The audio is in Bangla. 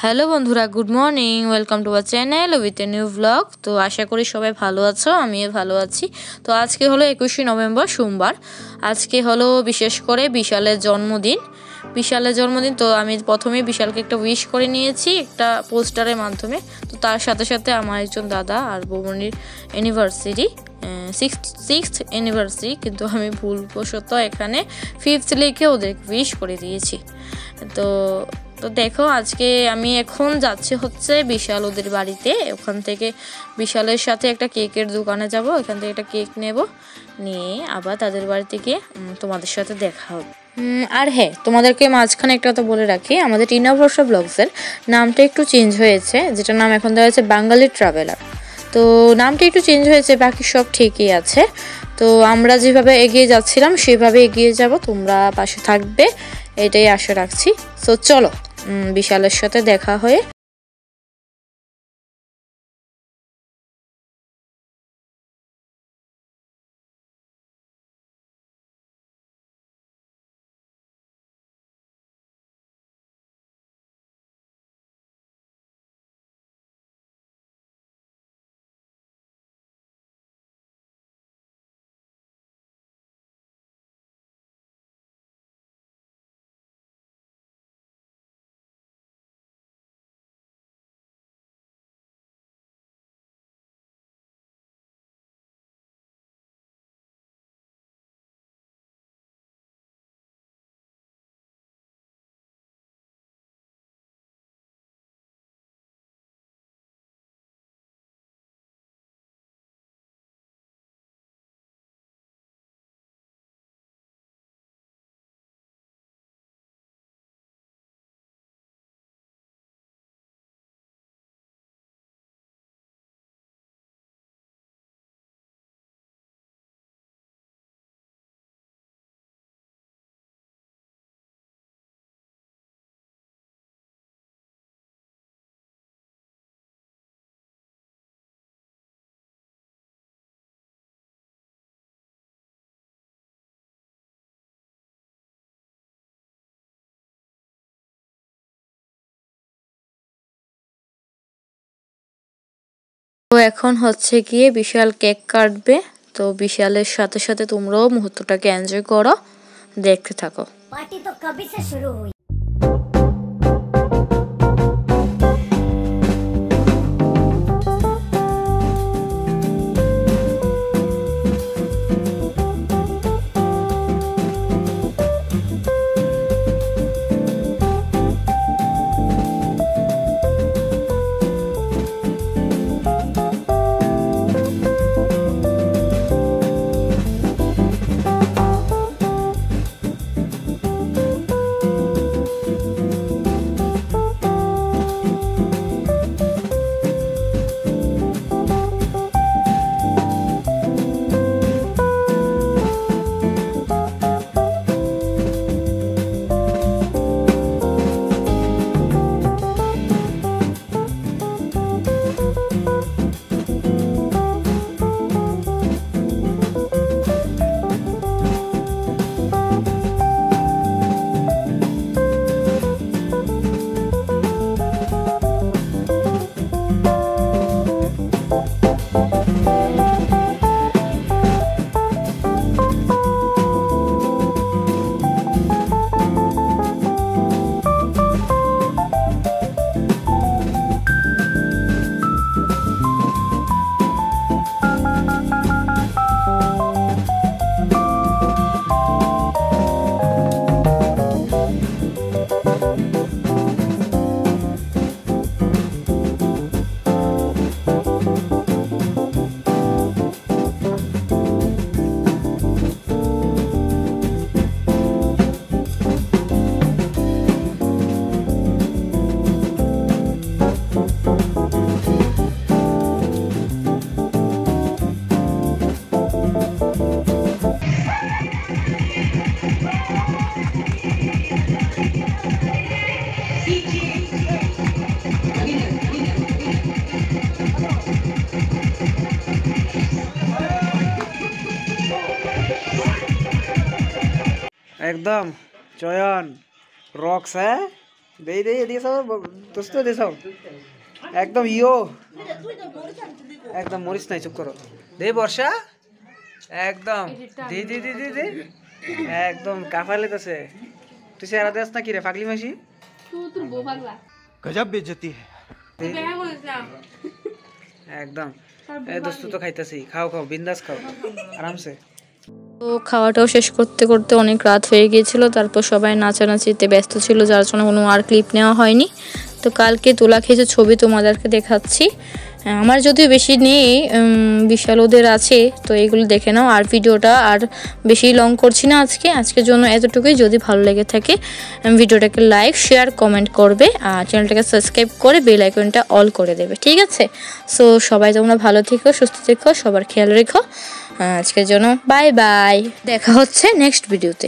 হ্যালো বন্ধুরা, good morning. Welcome to our channel with a new blog. তো আশা করি সবাই ভালো আছো, আমিও ভালো আছি। তো আজকে হলো 21শে নভেম্বর, সোমবার। আজকে হলো বিশেষ করে বিশালের জন্মদিন। তো আমি প্রথমেই বিশালকে একটা উইশ করে নিয়েছি একটা পোস্টারের মাধ্যমে। তো তার সাথে সাথে আমার একজন দাদা আর বৌমনির অ্যানিভার্সারি, সিক্সথ অ্যানিভার্সারি, কিন্তু আমি ভুলবশত এখানে 5th লিখে ওদের উইশ করে দিয়েছি। তো তো দেখো, আজকে আমি এখন যাচ্ছি হচ্ছে বিশাল ওদের বাড়িতে। ওখান থেকে বিশালের সাথে একটা কেকের দোকানে যাব, ওখান থেকে একটা কেক নিয়ে আবার তাদের বাড়িতে গিয়ে তোমাদের সাথে দেখা হবে। আর হ্যাঁ, তোমাদেরকে মাঝখানে একটা কথা বলে রাখি, আমাদের টিনা ভরসা ব্লগসের নামটা একটু চেঞ্জ হয়েছে, যেটা নাম এখন দেওয়া হয়েছে বাঙালি ট্রাভেলার। তো নামটা একটু চেঞ্জ হয়েছে, বাকি সব ঠিকই আছে। তো আমরা যেভাবে এগিয়ে যাচ্ছিলাম সেভাবে এগিয়ে যাব, তোমরা পাশে থাকবে এটাই আশা রাখছি। তো চলো বিশালের সাথে দেখা হয়ে। তো এখন হচ্ছে গিয়ে বিশাল কেক কাটবে। তো বিশালের সাথে সাথে তোমরাও মুহূর্তটাকে এনজয় করো, দেখতে থাকো। পার্টি তো কবে সে শুরু হুই। एकदम चयन रॉक्स है। দে এদিকে সব দোস্ত দে সব একদম ইয়ো একদম মরিস নাই চুপ করো দে বর্ষা একদম দে দে দে দে দে একদম কাফালে দছে তুই সেরা দেস না কি রে পাগলি মাসি তোর বউ পাগলা গজব বেইজ্জতি দেখা কইছাম একদম এই দোস্ত তো খাইতাছি খাও খাও বিন্দাস খাও আরামসে তো খাওয়াটাও শেষ করতে করতে অনেক রাত হয়ে গিয়েছিল, তারপর সবাই নাচানাচিতে ব্যস্ত ছিল যার জন্য কোনো আর ক্লিপ নেওয়া হয়নি। তো কালকে তোলা কিছু ছবি তোমাদেরকে দেখাচ্ছি। আমার যদিও বেশি নেই, বিশাল ওদের আছে, তো এইগুলো দেখে নাও। আর ভিডিওটা আর বেশি লং করছি না আজকের জন্য এতটুকুই। যদি ভালো লেগে থাকে ভিডিওটাকে লাইক শেয়ার কমেন্ট করবে আর চ্যানেলটাকে সাবস্ক্রাইব করে বেল আইকনটা অল করে দেবে, ঠিক আছে? সো সবাই তোমরা ভালো থেকো, সুস্থ থেকো, সবার খেয়াল রেখো। আজকের জন্য বাই বাই, দেখা হচ্ছে নেক্সট ভিডিওতে।